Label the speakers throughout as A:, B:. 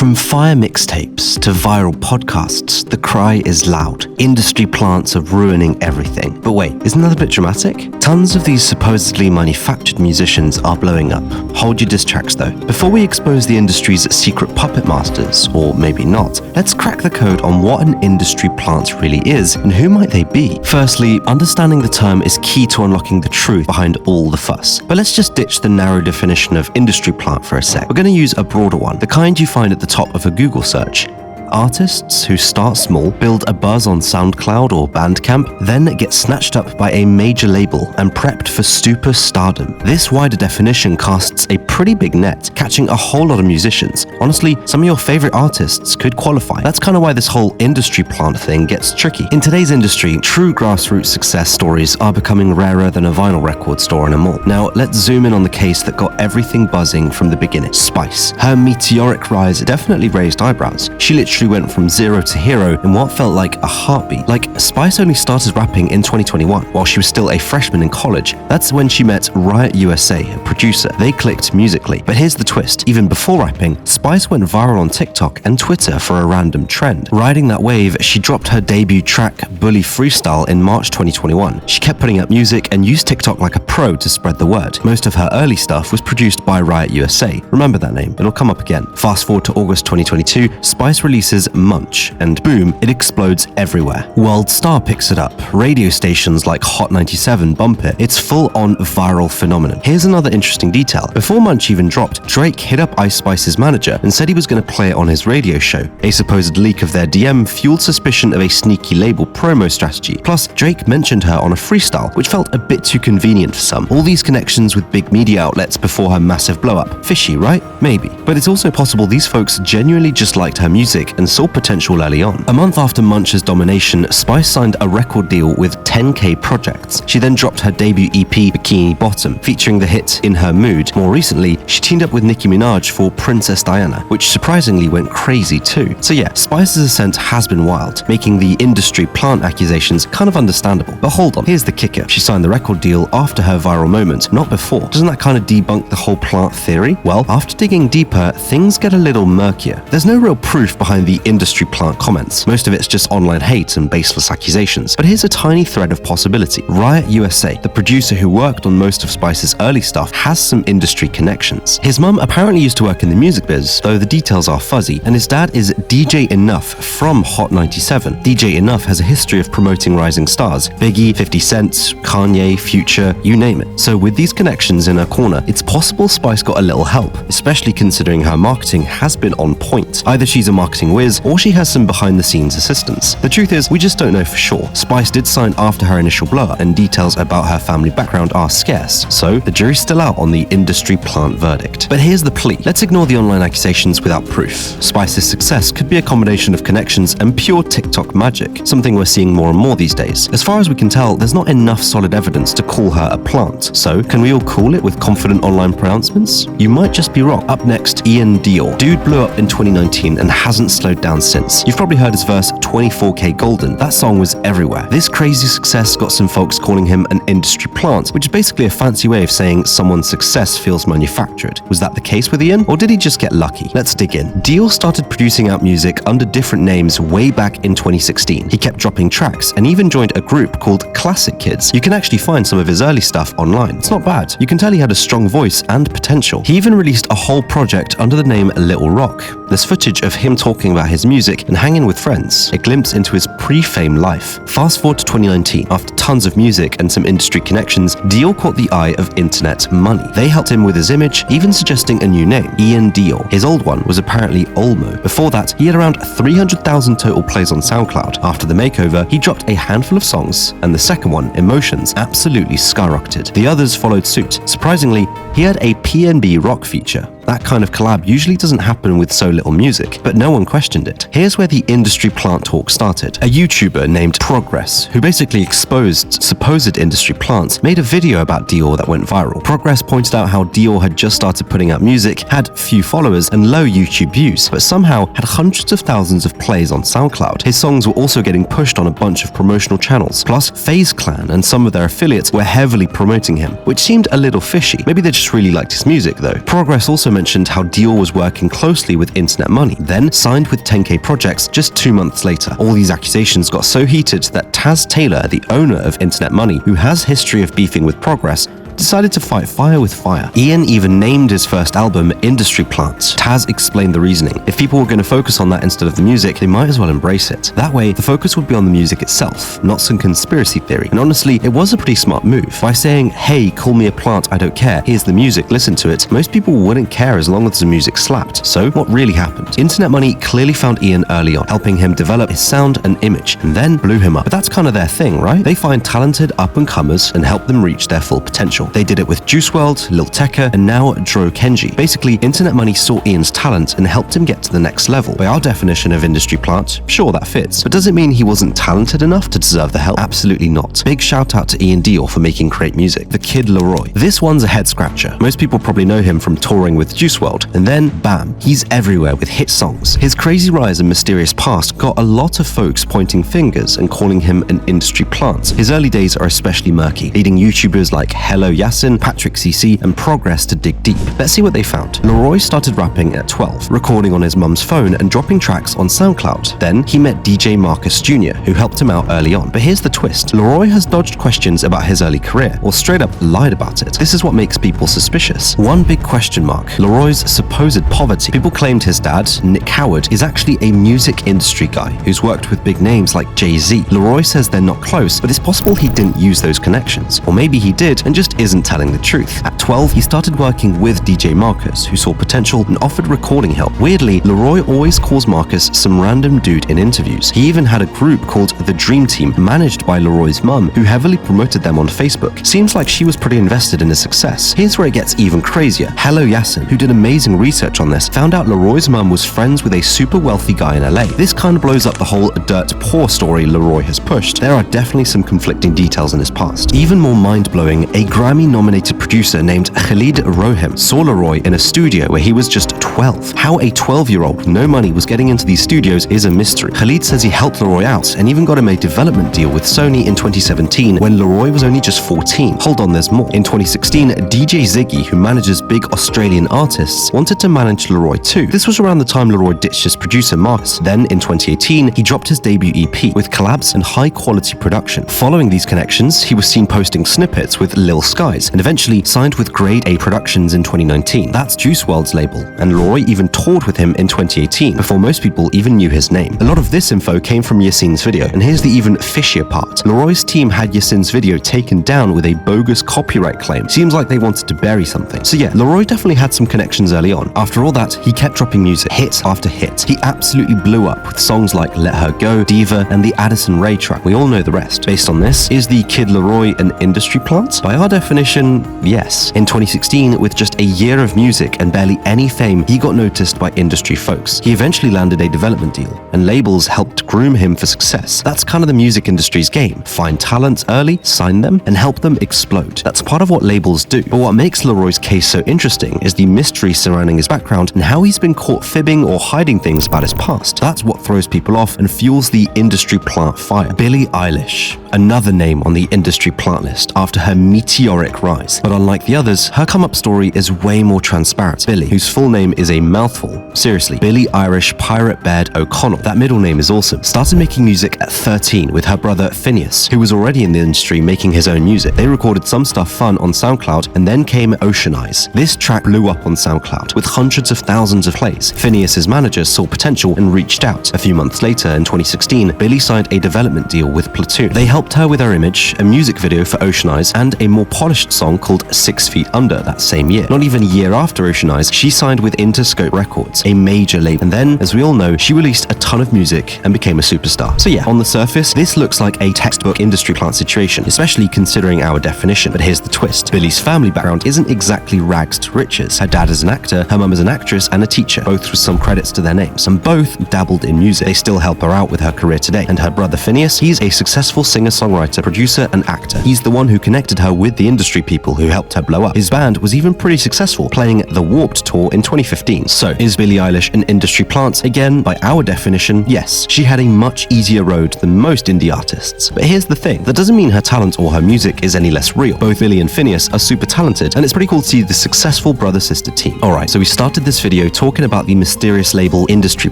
A: From fire mixtapes to viral podcasts, the cry is loud. Industry plants are ruining everything. But wait, isn't that a bit dramatic? Tons of these supposedly manufactured musicians are blowing up. Hold your diss tracks though. Before we expose the industry's secret puppet masters, or maybe not, let's crack the code on what an industry plant really is and who might they be. Firstly, understanding the term is key to unlocking the truth behind all the fuss. But let's just ditch the narrow definition of industry plant for a sec. We're going to use a broader one, the kind you find at the top of a Google search. Artists who start small, build a buzz on SoundCloud or Bandcamp, then get snatched up by a major label and prepped for super stardom. This wider definition casts a pretty big net, catching a whole lot of musicians. Honestly, some of your favorite artists could qualify. That's kind of why this whole industry plant thing gets tricky. In today's industry, true grassroots success stories are becoming rarer than a vinyl record store in a mall. Now, let's zoom in on the case that got everything buzzing from the beginning, Spice. Her meteoric rise definitely raised eyebrows. She literally went from zero to hero in what felt like a heartbeat. Like, Spice only started rapping in 2021 while she was still a freshman in college. That's when she met Riot USA, a producer. They clicked musically. But here's the twist. Even before rapping, Spice went viral on TikTok and Twitter for a random trend. Riding that wave, she dropped her debut track, Bully Freestyle, in March 2021. She kept putting up music and used TikTok like a pro to spread the word. Most of her early stuff was produced by Riot USA. Remember that name, it'll come up again. Fast forward to August 2022, Spice releases Munch, and boom, it explodes everywhere. World Star picks it up, radio stations like Hot 97 bump it. It's full-on viral phenomenon. Here's another interesting detail. Before Munch even dropped, Drake hit up Ice Spice's manager and said he was going to play it on his radio show. A supposed leak of their DM fueled suspicion of a sneaky label promo strategy. Plus, Drake mentioned her on a freestyle, which felt a bit too convenient for some. All these connections with big media outlets before her massive blow-up. Fishy, right? Maybe. But it's also possible these folks genuinely just liked her music and saw potential early on. A month after Munch's domination, Spice signed a record deal with 10K Projects. She then dropped her debut EP, Bikini Bottom, featuring the hit In Her Mood. More recently, she teamed up with Nicki Minaj for Princess Diana, which surprisingly went crazy too. So yeah, Spice's ascent has been wild, making the industry plant accusations kind of understandable. But hold on, here's the kicker. She signed the record deal after her viral moment, not before. Doesn't that kind of debunk the whole plant theory? Well, after digging deeper, things get a little murkier. There's no real proof behind the industry plant comments. Most of it's just online hate and baseless accusations. But here's a tiny thread of possibility. Riot USA, the producer who worked on most of Spice's early stuff, has some industry connections. His mum apparently used to work in the music biz, though the details are fuzzy, and his dad is DJ Enough from Hot 97. DJ Enough has a history of promoting rising stars. Biggie, 50 Cent, Kanye, Future, you name it. So with these connections in her corner, it's possible Spice got a little help, especially considering her marketing has been on point. Either she's a marketing whiz, or she has some behind-the-scenes assistance. The truth is, we just don't know for sure. Spice did sign after her initial blow-up, and details about her family background are scarce, so the jury's still out on the industry plant verdict. But here's the plea. Let's ignore the online accusations without proof. Spice's success could be a combination of connections and pure TikTok magic, something we're seeing more and more these days. As far as we can tell, there's not enough solid evidence to call her a plant. So, can we all call it with confident online pronouncements? You might just be wrong. Up next, Ian Dior. Dude blew up in 2019 and hasn't slowed down since. You've probably heard his verse 24K Golden. That song was everywhere. This crazy success got some folks calling him an industry plant, which is basically a fancy way of saying someone's success feels manufactured. Was that the case with Ian, or did he just get lucky? Let's dig in. Dior started producing out music under different names way back in 2016. He kept dropping tracks and even joined a group called Classic Kids. You can actually find some of his early stuff online. It's not bad. You can tell he had a strong voice and potential. He even released a whole project under the name Little Rock. There's footage of him talking about his music and hanging with friends, a glimpse into his pre-fame life. Fast forward to 2019, after tons of music and some industry connections, Dior caught the eye of internet money. They helped him with his image, even suggesting a new name, Ian Dior. His old one was apparently Olmo. Before that, he had around 300,000 total plays on SoundCloud. After the makeover, he dropped a handful of songs, and the second one, Emotions, absolutely skyrocketed. The others followed suit. Surprisingly, he had a PNB Rock feature. That kind of collab usually doesn't happen with so little music, but no one questioned it. Here's where the industry plant talk started. A YouTuber named Progress, who basically exposed supposed industry plants, made a video about Dior that went viral. Progress pointed out how Dior had just started putting out music, had few followers and low YouTube views, but somehow had hundreds of thousands of plays on SoundCloud. His songs were also getting pushed on a bunch of promotional channels. Plus, FaZe Clan and some of their affiliates were heavily promoting him, which seemed a little fishy. Maybe they just really liked his music though. Progress also mentioned how Dior was working closely with Internet Money, then signed with 10K Projects just 2 months later. All these accusations got so heated that Taz Taylor, the owner of Internet Money, who has history of beefing with Progress, decided to fight fire with fire. Ian even named his first album Industry Plants. Taz explained the reasoning. If people were going to focus on that instead of the music, they might as well embrace it. That way, the focus would be on the music itself, not some conspiracy theory. And honestly, it was a pretty smart move. By saying, hey, call me a plant, I don't care, here's the music, listen to it, most people wouldn't care as long as the music slapped. So, what really happened? Internet Money clearly found Ian early on, helping him develop his sound and image, and then blew him up. But that's kind of their thing, right? They find talented up-and-comers and help them reach their full potential. They did it with Juice WRLD, Lil Tecca, and now Dro Kenji. Basically, Internet Money saw Ian's talent and helped him get to the next level. By our definition of industry plant, sure, that fits. But does it mean he wasn't talented enough to deserve the help? Absolutely not. Big shout out to Ian Dior for making great music. The Kid Laroi. This one's a head scratcher. Most people probably know him from touring with Juice WRLD, and then bam, he's everywhere with hit songs. His crazy rise and mysterious past got a lot of folks pointing fingers and calling him an industry plant. His early days are especially murky, leading YouTubers like Hello Yasin, Patrick CC, and Progress to dig deep. Let's see what they found. Laroi started rapping at 12, recording on his mum's phone and dropping tracks on SoundCloud. Then he met DJ Marcus Jr., who helped him out early on. But here's the twist. Laroi has dodged questions about his early career, or straight up lied about it. This is what makes people suspicious. One big question mark: Laroi's supposed poverty. People claimed his dad, Nick Howard, is actually a music industry guy who's worked with big names like Jay-Z. Laroi says they're not close, but it's possible he didn't use those connections. Or maybe he did and just isn't telling the truth. At 12, he started working with DJ Marcus, who saw potential and offered recording help. Weirdly, Laroi always calls Marcus some random dude in interviews. He even had a group called The Dream Team, managed by Laroi's mum, who heavily promoted them on Facebook. Seems like she was pretty invested in his success. Here's where it gets even crazier. Hello Yasin, who did amazing research on this, found out Laroi's mum was friends with a super wealthy guy in LA. This kind of blows up the whole dirt poor story Laroi has pushed. There are definitely some conflicting details in his past. Even more mind-blowing, a Grammy-nominated producer named Khalid Rohim saw Laroi in a studio where he was just 12. How a 12-year-old with no money was getting into these studios is a mystery. Khalid says he helped Laroi out and even got him a development deal with Sony in 2017 when Laroi was only just 14. Hold on, there's more. In 2016, DJ Ziggy, who manages big Australian artists, wanted to manage Laroi too. This was around the time Laroi ditched his producer Marcus. Then, in 2018, he dropped his debut EP with collabs and high-quality production. Following these connections, he was seen posting snippets with Lil Skies and eventually signed with Grade A Productions in 2019. That's Juice WRLD's label, and Laroi even toured with him in 2018 before most people even knew his name. A lot of this info came from Yasin's video, and here's the even fishier part. Laroi's team had Yasin's video taken down with a bogus copyright claim. Seems like they wanted to bury something. So yeah, Laroi definitely had some connections early on. After all that, he kept dropping music, hit after hit. He absolutely blew up with songs like Let Her Go, Diva, and the Addison Rae track. We all know the rest. Based on this, is the Kid Laroi an industry plant? By our definition, yes. In 2016, with just a year of music and barely any fame, he got noticed by industry folks. He eventually landed a development deal, and labels helped groom him for success. That's kind of the music industry's game. Find talent early, sign them, and help them explode. That's part of what labels do. But what makes Laroi's case so interesting is the mystery surrounding his background and how he's been caught fibbing or hiding things about his past. That's what throws people off and fuels the industry plant fire. Billie Eilish, another name on the industry plant list after her meteoric rise. But unlike the others, her come-up story is way more transparent. Billie, whose full name is a mouthful. Seriously, Billie Irish Pirate Baird O'Connell. That middle name is awesome. Started making music at 13 with her brother Phineas, who was already in the industry making his own music. They recorded some stuff fun on SoundCloud, and then came Ocean Eyes. This track blew up on SoundCloud with hundreds of thousands of plays. Phineas's manager saw potential and reached out. A few months later, in 2016, Billie signed a development deal with Platoon. They helped her with her image, a music video for Ocean Eyes, and a more polished song called 6 Feet Under that same year. Not even a year after Ocean Eyes, she signed with Interscope Records, a major label. And then, as we all know, she released a ton of music and became a superstar. So yeah, on the surface, this looks like a textbook industry plant situation, especially considering our definition. But here's the twist. Billie's family background isn't exactly rags to riches. Her dad is an actor, her mum is an actress and a teacher, both with some credits to their names, and both dabbled in music. They still help her out with her career today. And her brother Phineas, he's a successful singer-songwriter, producer, and actor. He's the one who connected her with the industry people who helped her blow up. His band was even pretty successful, playing the Warped Tour in 2015. So, is Billie Eilish an industry plant? Again, by our definition, yes. She had a much easier road than most indie artists. But here's the thing, that doesn't mean her talent or her music is any less real. Both Billie and Finneas are super talented, and it's pretty cool to see the successful brother-sister team. Alright, so we started this video talking about the mysterious label industry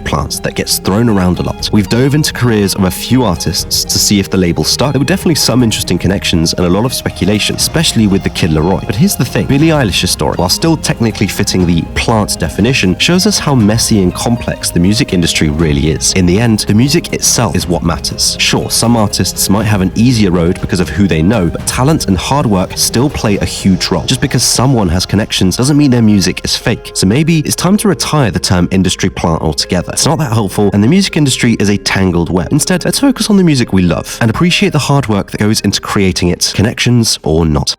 A: plants that gets thrown around a lot. We've dove into careers of a few artists to see if the label stuck. There were definitely some interesting connections and a lot of speculation, especially with the Kid Laroi. But here's the thing, Billie Eilish's story, while still technically fitting the plant definition, shows us how messy and complex the music industry really is. In the end, the music itself is what matters. Sure, some artists might have an easier road because of who they know, but talent and hard work still play a huge role. Just because someone has connections doesn't mean their music is fake. So maybe it's time to retire the term industry plant altogether. It's not that helpful, and the music industry is a tangled web. Instead, let's focus on the music we love and appreciate the hard work that goes into creating it, connections or not.